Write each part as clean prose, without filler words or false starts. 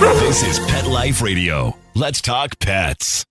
This is Pet Life Radio. Let's talk pets.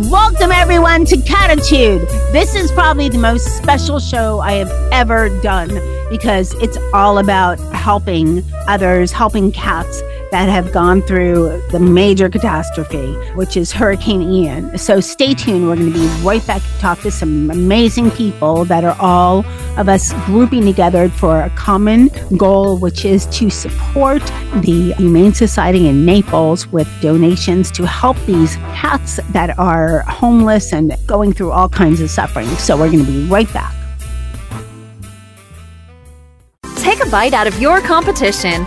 Welcome everyone to Cattitude. This is probably the most special show I have ever done because it's all about helping others, helping cats that have gone through the major catastrophe, which is Hurricane Ian. So stay tuned. We're going to be right back to talk to some amazing people that are all of us grouping together for a common goal, which is to support the Humane Society in Naples with donations to help these cats that are homeless and going through all kinds of suffering. So we're going to be right back. Take a bite out of your competition.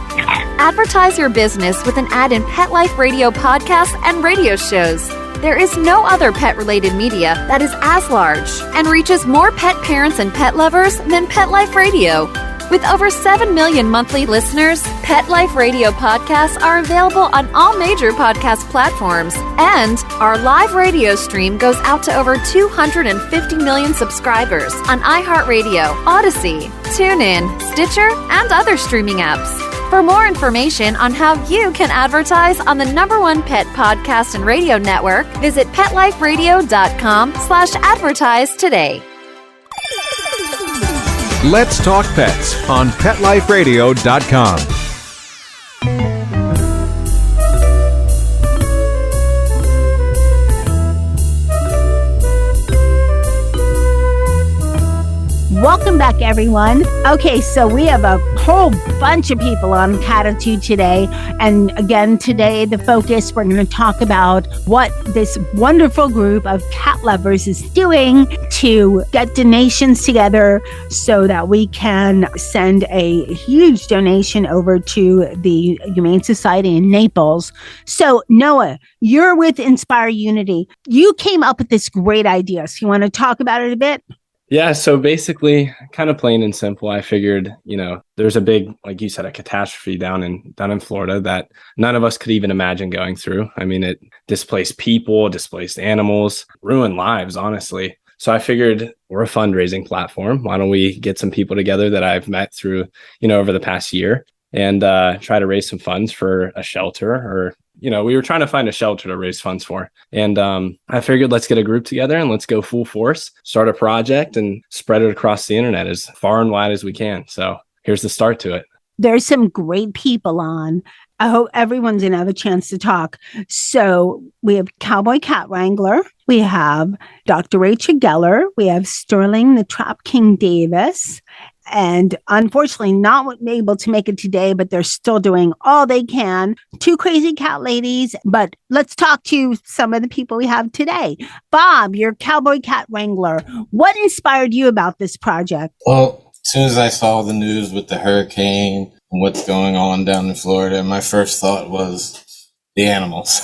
Advertise your business with an ad in Pet Life Radio podcasts and radio shows. There is no other pet-related media that is as large and reaches more pet parents and pet lovers than Pet Life Radio. With over 7 million monthly listeners, Pet Life Radio podcasts are available on all major podcast platforms, and our live radio stream goes out to over 250 million subscribers on iHeartRadio, Odyssey, TuneIn, Stitcher, and other streaming apps. For more information on how you can advertise on the #1 pet podcast and radio network, visit PetLifeRadio.com/advertise today. Let's Talk Pets on PetLifeRadio.com. Welcome back, everyone. Okay, so we have a whole bunch of people on Cattitude today. And again, today, the focus, we're going to talk about what this wonderful group of cat lovers is doing to get donations together so that we can send a huge donation over to the Humane Society in Naples. So, Noah, you're with Inspire Unity. You came up with this great idea. So you want to talk about it a bit? Yeah, so basically, kind of plain and simple, I figured, there's a big, like you said, a catastrophe down in Florida that none of us could even imagine going through. I mean, it displaced people, displaced animals, ruined lives, honestly. So I figured we're a fundraising platform. Why don't we get some people together that I've met through, over the past year and try to raise some funds for a shelter or we were trying to find a shelter to raise funds for. And I figured let's get a group together and let's go full force, start a project and spread it across the internet as far and wide as we can. So here's the start to it. There's some great people on. I hope everyone's going to have a chance to talk. So we have Cowboy Cat Wrangler. We have Dr. Rachel Geller. We have Sterling the Trap King Davis. And unfortunately, not able to make it today, but they're still doing all they can. 2 crazy cat ladies. But let's talk to some of the people we have today. Bob, you're Cowboy Cat Wrangler. What inspired you about this project? Well, as soon as I saw the news with the hurricane and what's going on down in Florida, my first thought was the animals.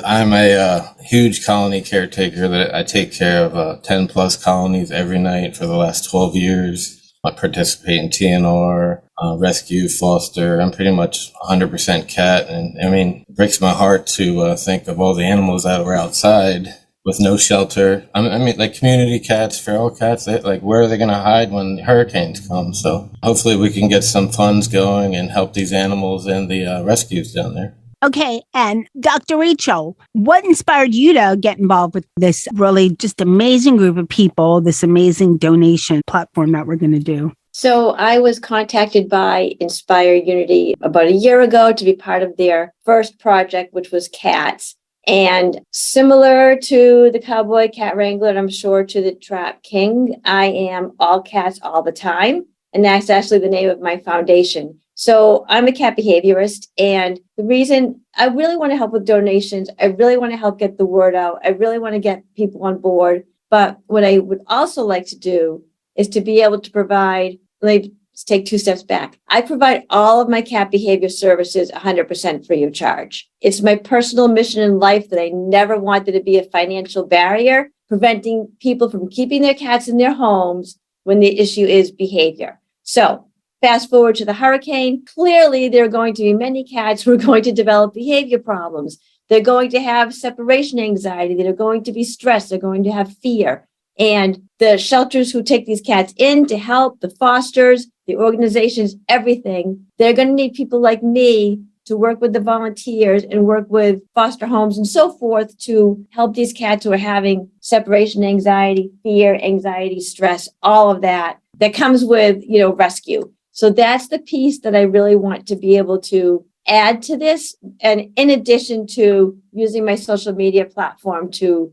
I'm a huge colony caretaker that I take care of 10 plus colonies every night for the last 12 years. I participate in TNR, rescue, foster. I'm pretty much 100% cat. And it breaks my heart to think of all the animals that were outside with no shelter. Like community cats, feral cats, where are they going to hide when hurricanes come? So hopefully we can get some funds going and help these animals and the rescues down there. Okay, and Dr. Rachel, what inspired you to get involved with this really just amazing group of people, this amazing donation platform that we're going to do? So I was contacted by Inspire Unity about a year ago to be part of their first project, which was cats. And similar to the Cowboy Cat Wrangler, and I'm sure to the Trap King, I am all cats all the time. And that's actually the name of my foundation. So I'm a cat behaviorist, and the reason I really want to help with donations, I really want to help get the word out. I really want to get people on board. But what I would also like to do is to be able to provide, let's take 2 steps back. I provide all of my cat behavior services 100% free of charge. It's my personal mission in life that I never wanted to be a financial barrier, preventing people from keeping their cats in their homes when the issue is behavior. So fast forward to the hurricane. Clearly, there are going to be many cats who are going to develop behavior problems. They're going to have separation anxiety. They're going to be stressed. They're going to have fear. And the shelters who take these cats in to help, the fosters, the organizations, everything, they're going to need people like me to work with the volunteers and work with foster homes and so forth to help these cats who are having separation anxiety, fear, anxiety, stress, all of that comes with, rescue. So that's the piece that I really want to be able to add to this. And in addition to using my social media platform to,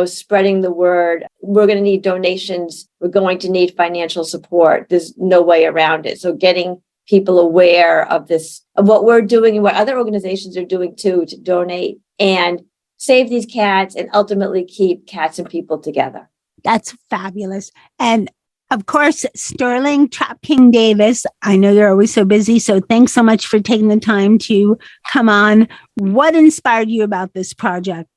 spreading the word, we're going to need donations. We're going to need financial support. There's no way around it. So getting people aware of this, of what we're doing and what other organizations are doing too, to donate and save these cats and ultimately keep cats and people together. That's fabulous. And of course, Sterling Trap King Davis, I know you're always so busy, so thanks so much for taking the time to come on. What inspired you about this project?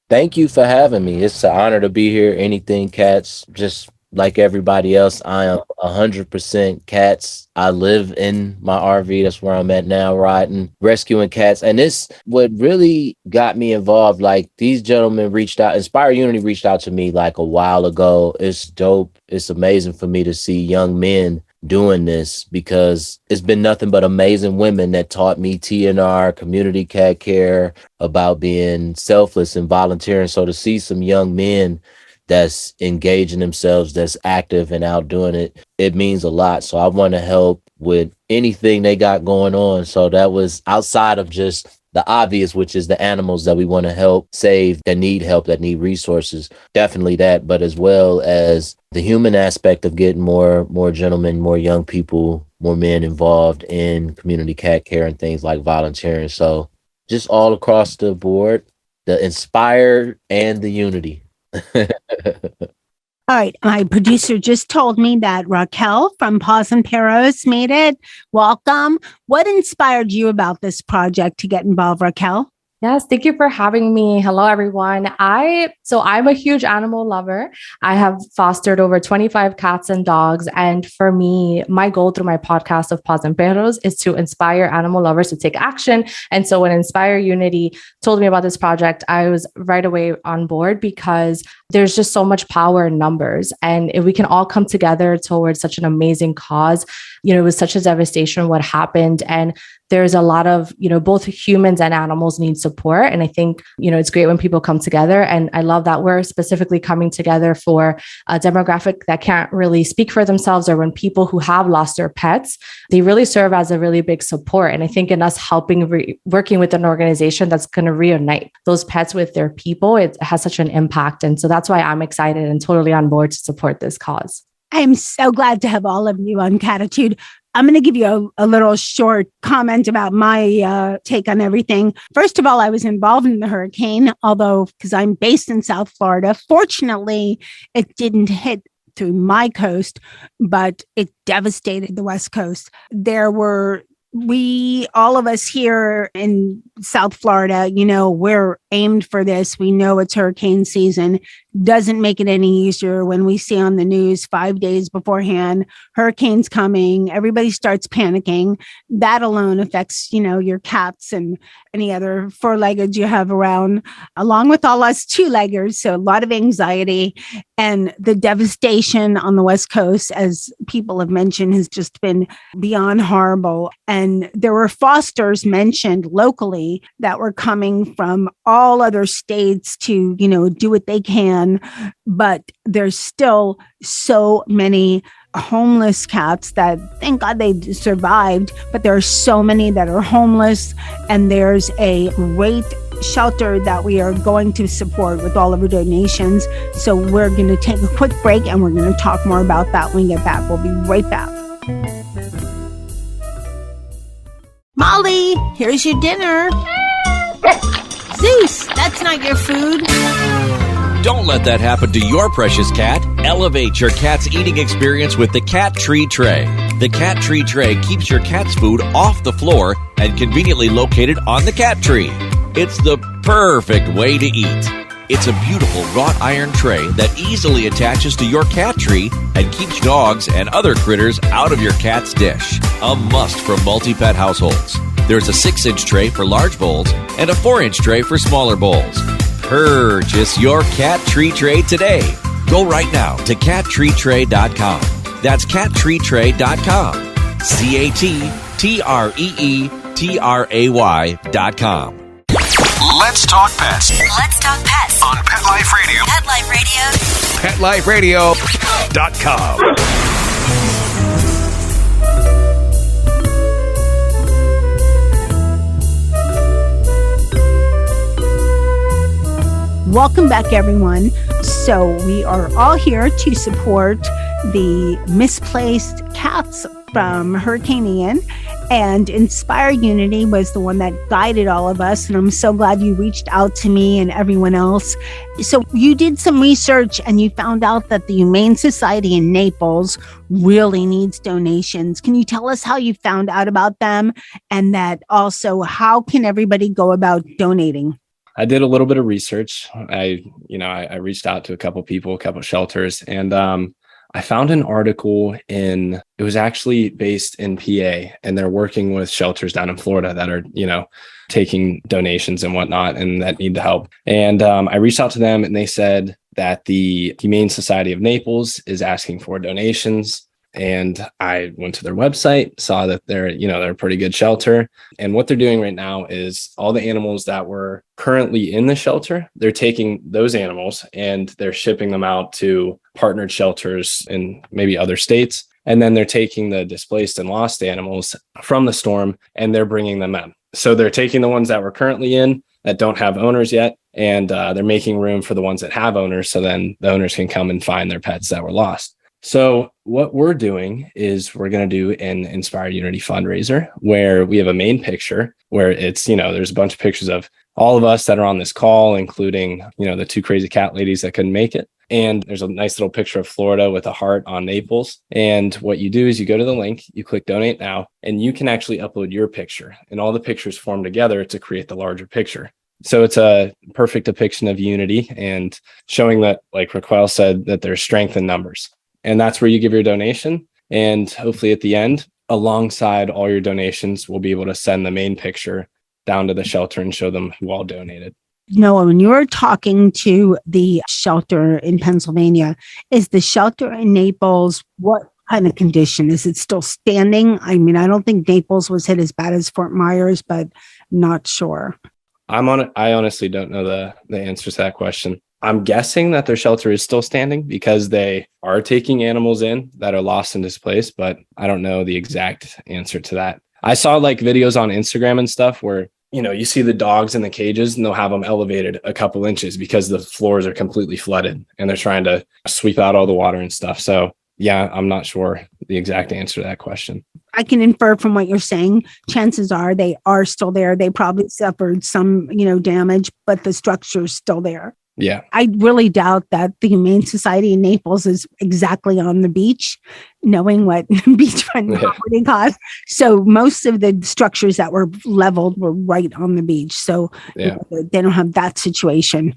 Thank you for having me. It's an honor to be here. Anything cats, just like everybody else, I am 100% cats. I live in my RV. That's where I'm at now, riding, rescuing cats. And this, what really got me involved, like these gentlemen reached out, Inspire Unity reached out to me like a while ago. It's dope. It's amazing for me to see young men doing this because it's been nothing but amazing women that taught me TNR, community cat care, about being selfless and volunteering. So to see some young men that's engaging themselves, that's active and out doing it, it means a lot. So I want to help with anything they got going on. So that was outside of just the obvious, which is the animals that we want to help save, that need help, that need resources. Definitely that, but as well as the human aspect of getting more gentlemen, more young people, more men involved in community cat care and things like volunteering. So just all across the board, the Inspire and the Unity. All right. My producer just told me that Raquel from Paws Perros made it. Welcome. What inspired you about this project to get involved, Raquel? Yes, thank you for having me. Hello, everyone. I'm a huge animal lover. I have fostered over 25 cats and dogs. And for me, my goal through my podcast of Paws Perros is to inspire animal lovers to take action. And so when Inspire Unity told me about this project, I was right away on board because there's just so much power in numbers. And if we can all come together towards such an amazing cause, it was such a devastation what happened. And there's a lot of, both humans and animals need support. And I think, it's great when people come together. And I love that we're specifically coming together for a demographic that can't really speak for themselves, or when people who have lost their pets, they really serve as a really big support. And I think in us helping, working with an organization that's going to reunite those pets with their people, it has such an impact. And so that's why I'm excited and totally on board to support this cause. I'm so glad to have all of you on Cattitude. I'm going to give you a little short comment about my take on everything. First of all, I was involved in the hurricane, although because I'm based in South Florida, fortunately, it didn't hit through my coast, but it devastated the West Coast. All of us here in South Florida, we're aimed for this. We know it's hurricane season. Doesn't make it any easier when we see on the news 5 days beforehand, hurricane's coming, everybody starts panicking. That alone affects, your cats and any other four-leggeds you have around, along with all us two-leggers. So a lot of anxiety, and the devastation on the West Coast, as people have mentioned, has just been beyond horrible. And there were fosters mentioned locally that were coming from all other states to, do what they can. But there's still so many homeless cats that, thank God they survived, but there are so many that are homeless. And there's a great shelter that we are going to support with all of our donations. So we're going to take a quick break and we're going to talk more about that when we get back. We'll be right back. Molly, here's your dinner. Zeus, that's not your food. Don't let that happen to your precious cat. Elevate your cat's eating experience with the Cat Tree Tray. The Cat Tree Tray keeps your cat's food off the floor and conveniently located on the cat tree. It's the perfect way to eat. It's a beautiful wrought iron tray that easily attaches to your cat tree and keeps dogs and other critters out of your cat's dish. A must for multi-pet households. There's a 6-inch tray for large bowls and a 4-inch tray for smaller bowls. Purchase your cat tree tray today. Go right now to cattreetray.com. That's cattreetray.com. cattreetray.com. Let's talk pets Let's talk pets on Pet Life Radio. Pet Life Radio. PetLifeRadio.com. Welcome back, everyone. So we are all here to support the misplaced cats from Hurricane Ian, and Inspire Unity was the one that guided all of us. And I'm so glad you reached out to me and everyone else. So you did some research and you found out that the Humane Society in Naples really needs donations. Can you tell us how you found out about them, and that also how can everybody go about donating? I did a little bit of research. I reached out to a couple people, a couple shelters, and I found an article it was actually based in PA, and they're working with shelters down in Florida that are, taking donations and whatnot and that need the help. And I reached out to them, and they said that the Humane Society of Naples is asking for donations. And I went to their website, saw that they're a pretty good shelter. And what they're doing right now is all the animals that were currently in the shelter, they're taking those animals and they're shipping them out to partnered shelters in maybe other states. And then they're taking the displaced and lost animals from the storm and they're bringing them in. So they're taking the ones that were currently in that don't have owners yet, and they're making room for the ones that have owners. So then the owners can come and find their pets that were lost. So what we're doing is we're going to do an Inspire Unity fundraiser where we have a main picture where it's, there's a bunch of pictures of all of us that are on this call, including, the 2 crazy cat ladies that couldn't make it. And there's a nice little picture of Florida with a heart on Naples. And what you do is you go to the link, you click donate now, and you can actually upload your picture, and all the pictures form together to create the larger picture. So it's a perfect depiction of unity and showing that, like Raquel said, that there's strength in numbers. And that's where you give your donation. And hopefully at the end, alongside all your donations, we'll be able to send the main picture down to the shelter and show them who all donated. Noah, when you were talking to the shelter in Pennsylvania, is the shelter in Naples, what kind of condition? Is it still standing? I mean, I don't think Naples was hit as bad as Fort Myers, but not sure. I honestly don't know the answer to that question. I'm guessing that their shelter is still standing because they are taking animals in that are lost and displaced, but I don't know the exact answer to that. I saw videos on Instagram and stuff where, you see the dogs in the cages and they'll have them elevated a couple inches because the floors are completely flooded and they're trying to sweep out all the water and stuff. So yeah, I'm not sure the exact answer to that question. I can infer from what you're saying, chances are they are still there. They probably suffered some, damage, but the structure's still there. Yeah. I really doubt that the Humane Society in Naples is exactly on the beach, knowing what beachfront property costs. So most of the structures that were leveled were right on the beach. So they don't have that situation.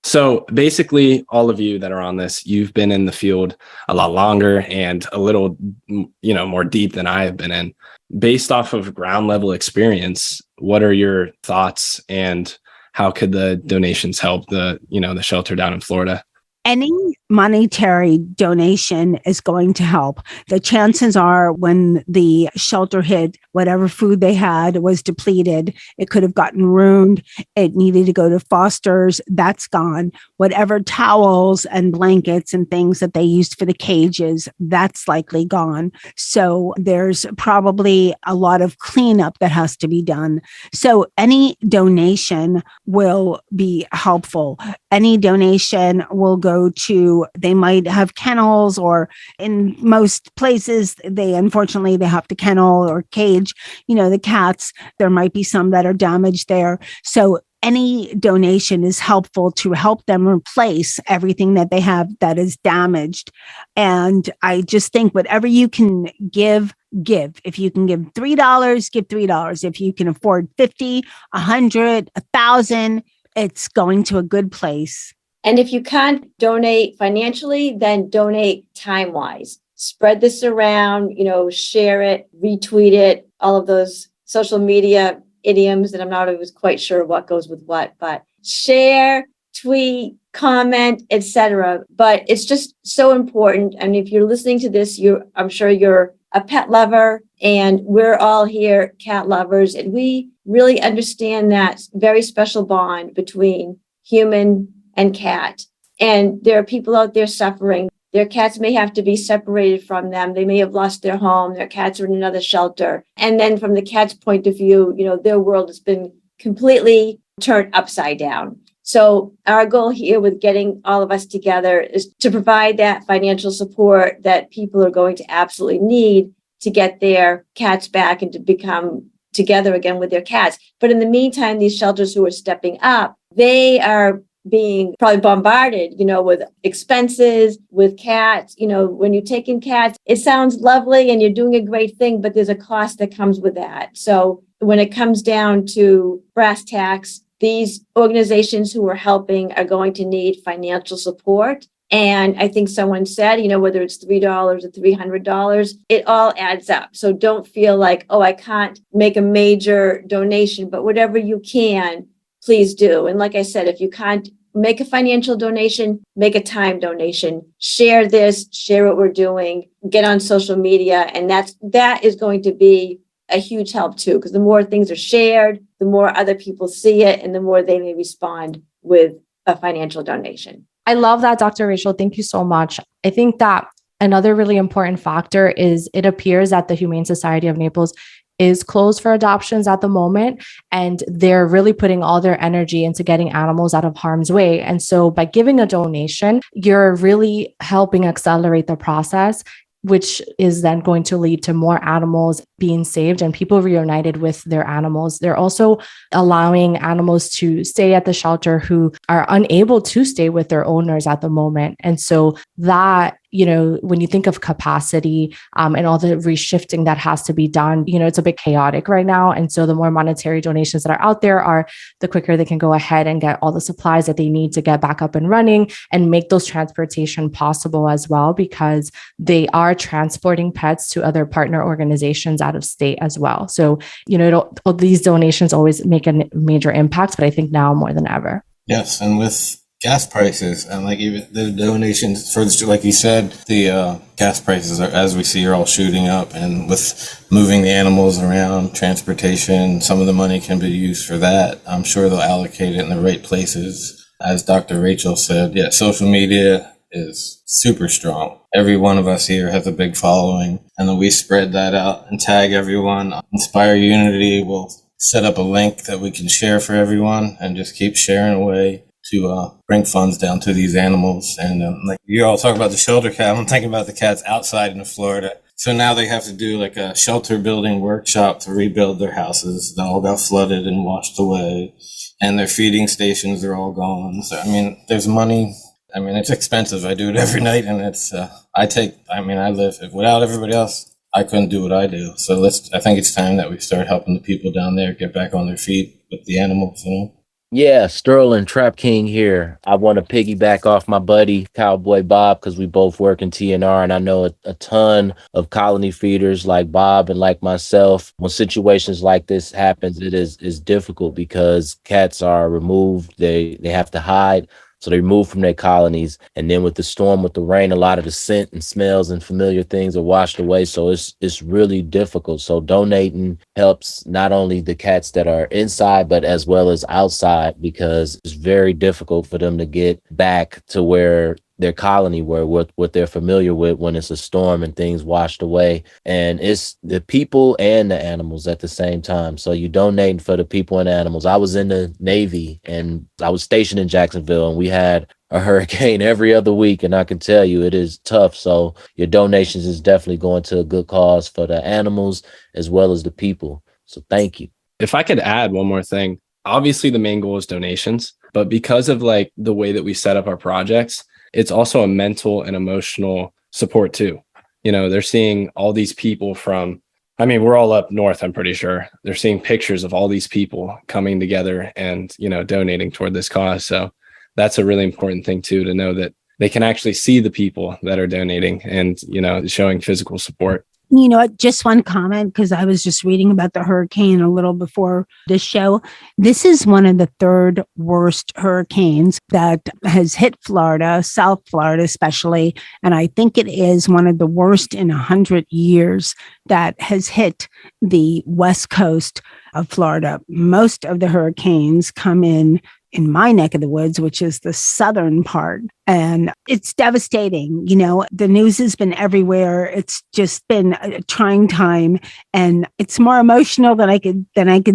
So basically, all of you that are on this, you've been in the field a lot longer and a little, more deep than I have been in. Based off of ground level experience, what are your thoughts and how could the donations help the shelter down in Florida? Any monetary donation is going to help. The chances are when the shelter hit, whatever food they had was depleted. It could have gotten ruined. It needed to go to fosters. That's gone. Whatever towels and blankets and things that they used for the cages, that's likely gone. So there's probably a lot of cleanup that has to be done. So any donation will be helpful. Any donation will go to, they might have kennels, or in most places, they have to kennel or cage, the cats. There might be some that are damaged there. So any donation is helpful to help them replace everything that they have that is damaged. And I just think whatever you can give. If you can give $3, give $3. If you can afford $50, $100, $1,000, it's going to a good place. And if you can't donate financially, then donate time-wise. Spread this around, share it, retweet it, all of those social media idioms that I'm not always quite sure what goes with what, but share, tweet, comment, etc. But it's just so important. And if you're listening to this, I'm sure you're a pet lover, and we're all here cat lovers, and we really understand that very special bond between human and cat. And there are people out there suffering. Their cats may have to be separated from them. They may have lost their home. Their cats are in another shelter. And then from the cat's point of view, their world has been completely turned upside down. So our goal here with getting all of us together is to provide that financial support that people are going to absolutely need to get their cats back and to become together again with their cats. But in the meantime, these shelters who are stepping up, they are being probably bombarded, with expenses, with cats. When you take in cats, it sounds lovely and you're doing a great thing, but there's a cost that comes with that. So when it comes down to brass tacks, these organizations who are helping are going to need financial support. And I think someone said, whether it's $3 or $300, it all adds up. So don't feel like, I can't make a major donation, but whatever you can, please do. And like I said, if you can't make a financial donation, make a time donation. Share this, share what we're doing, get on social media. And that is going to be a huge help too, because the more things are shared, the more other people see it, and the more they may respond with a financial donation. I love that, Dr. Rachel. Thank you so much. I think that another really important factor is it appears that the Humane Society of Naples is closed for adoptions at the moment, and they're really putting all their energy into getting animals out of harm's way. And so by giving a donation, you're really helping accelerate the process, which is then going to lead to more animals being saved and people reunited with their animals. They're also allowing animals to stay at the shelter who are unable to stay with their owners at the moment. And so that, when you think of capacity and all the reshifting that has to be done, it's a bit chaotic right now. And so the more monetary donations that are out there are, the quicker they can go ahead and get all the supplies that they need to get back up and running and make those transportation possible as well, because they are transporting pets to other partner organizations out of state as well. So, these donations always make a major impact, but I think now more than ever. Yes. And with gas prices and even the donations for, like you said, the gas prices are, as we see, are all shooting up. And with moving the animals around, transportation, some of the money can be used for that. I'm sure they'll allocate it in the right places. As Dr. Rachel said, social media is super strong. Every one of us here has a big following, and then we spread that out and tag everyone. Inspire Unity will set up a link that we can share for everyone and just keep sharing away to bring funds down to these animals. And like you all talk about the shelter cat, I'm thinking about the cats outside in Florida. So now they have to do like a shelter building workshop to rebuild their houses. They all got flooded and washed away, and their feeding stations are all gone. So, there's money. It's expensive. I do it every night, and it's, I live without everybody else. I couldn't do what I do. So I think it's time that we start helping the people down there get back on their feet with the animals, Yeah, Sterling Trap King here. I want to piggyback off my buddy Cowboy Bob, because we both work in TNR, and I know a ton of colony feeders like Bob and like myself. When situations like this happens, it is difficult because cats are removed. They have to hide. So they remove from their colonies. And then with the storm, with the rain, a lot of the scent and smells and familiar things are washed away. So it's really difficult. So donating helps not only the cats that are inside, but as well as outside, because it's very difficult for them to get back to where their colony were, what they're familiar with when it's a storm and things washed away. And it's the people and the animals at the same time. So you donating for the people and animals. I was in the Navy and I was stationed in Jacksonville, and we had a hurricane every other week. And I can tell you it is tough. So your donations is definitely going to a good cause for the animals as well as the people. So thank you. If I could add one more thing, obviously the main goal is donations, but because of the way that we set up our projects, it's also a mental and emotional support too. They're seeing all these people from I mean, we're all up north, I'm pretty sure. They're seeing pictures of all these people coming together and, donating toward this cause. So that's a really important thing too, to know that they can actually see the people that are donating and, showing physical support. Just one comment, because I was just reading about the hurricane a little before this show. This is one of the third worst hurricanes that has hit Florida, South Florida especially. And I think it is one of the worst in 100 years that has hit the west coast of Florida. Most of the hurricanes come in my neck of the woods, which is the southern part. And it's devastating. The news has been everywhere. It's just been a trying time. And it's more emotional than I could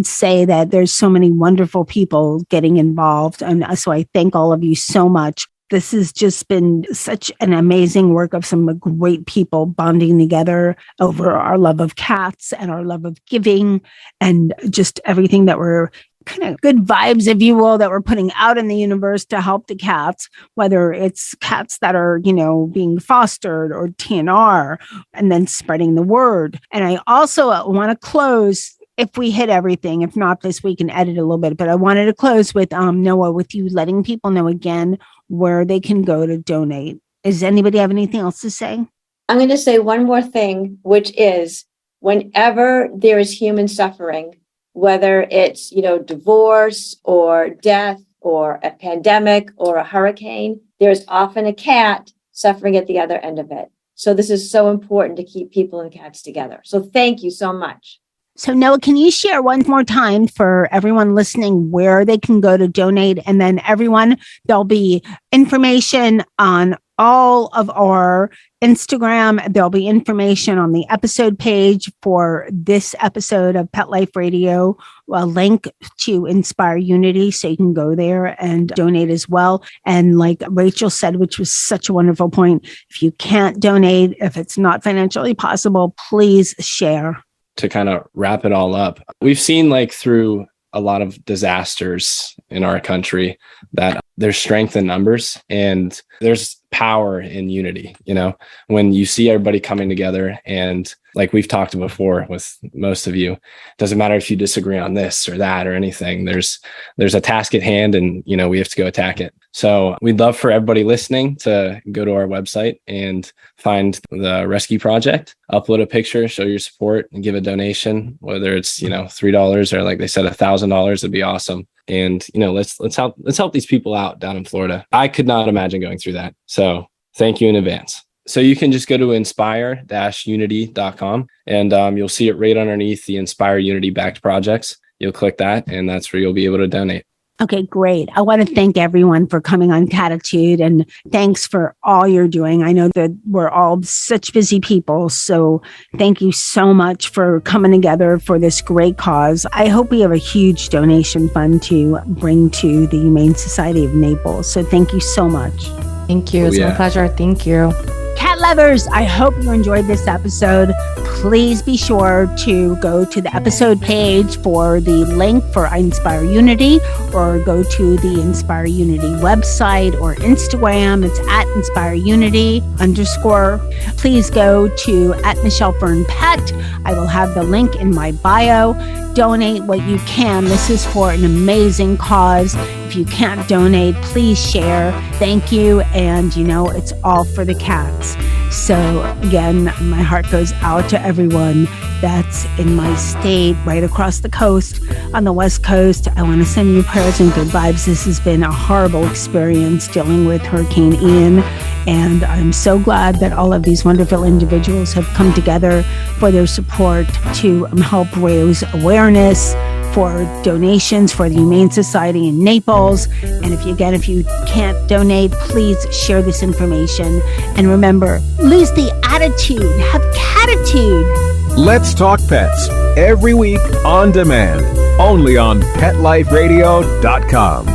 say that there's so many wonderful people getting involved. And so I thank all of you so much. This has just been such an amazing work of some great people bonding together over our love of cats and our love of giving and just everything that we're kind of good vibes, if you will, that we're putting out in the universe to help the cats, whether it's cats that are, being fostered or TNR, and then spreading the word. And I also want to close, if we hit everything, if not this week, and edit a little bit, but I wanted to close with Noah, with you letting people know again where they can go to donate. Does anybody have anything else to say? I'm going to say one more thing, which is whenever there is human suffering, whether it's, divorce or death or a pandemic or a hurricane, there's often a cat suffering at the other end of it. So this is so important to keep people and cats together. So thank you so much. So Noah, can you share one more time for everyone listening where they can go to donate? And then there'll be information on all of our Instagram. There'll be information on the episode page for this episode of Pet Life Radio, a link to Inspire Unity, so you can go there and donate as well. And like Rachel said, which was such a wonderful point, if you can't donate, if it's not financially possible, please share. To kind of wrap it all up, we've seen through a lot of disasters in our country that there's strength in numbers and there's power in unity. When you see everybody coming together, and like we've talked before with most of you, it doesn't matter if you disagree on this or that or anything, there's a task at hand, and we have to go attack it. So we'd love for everybody listening to go to our website and find the Rescue Project, upload a picture, show your support, and give a donation, whether it's $3 or, like they said, $1,000. It'd be awesome. And let's help these people out down in Florida. I could not imagine going through that. So thank you in advance. So you can just go to inspire-unity.com, and you'll see it right underneath the Inspire Unity backed projects. You'll click that, and that's where you'll be able to donate. Okay, great. I want to thank everyone for coming on Cattitude, and thanks for all you're doing. I know that we're all such busy people, so thank you so much for coming together for this great cause. I hope we have a huge donation fund to bring to the Humane Society of Naples. So thank you so much. Thank you. It's my pleasure. Thank you. Cat lovers, I hope you enjoyed this episode. Please be sure to go to the episode page for the link for Inspire Unity, or go to the Inspire Unity website or Instagram. It's @InspireUnity_. Please go to @Michelle Fern Pet. I will have the link in my bio. Donate what you can. This is for an amazing cause. If you can't donate, please share. Thank you. And it's all for the cats. So again, my heart goes out to everyone that's in my state, right across the coast, on the West Coast. I want to send you prayers and good vibes. This has been a horrible experience dealing with Hurricane Ian. And I'm so glad that all of these wonderful individuals have come together for their support to help raise awareness, for donations for the Humane Society in Naples. And if you can't donate, please share this information. And remember, lose the attitude, have Cattitude. Let's Talk Pets, every week on demand, only on PetLifeRadio.com.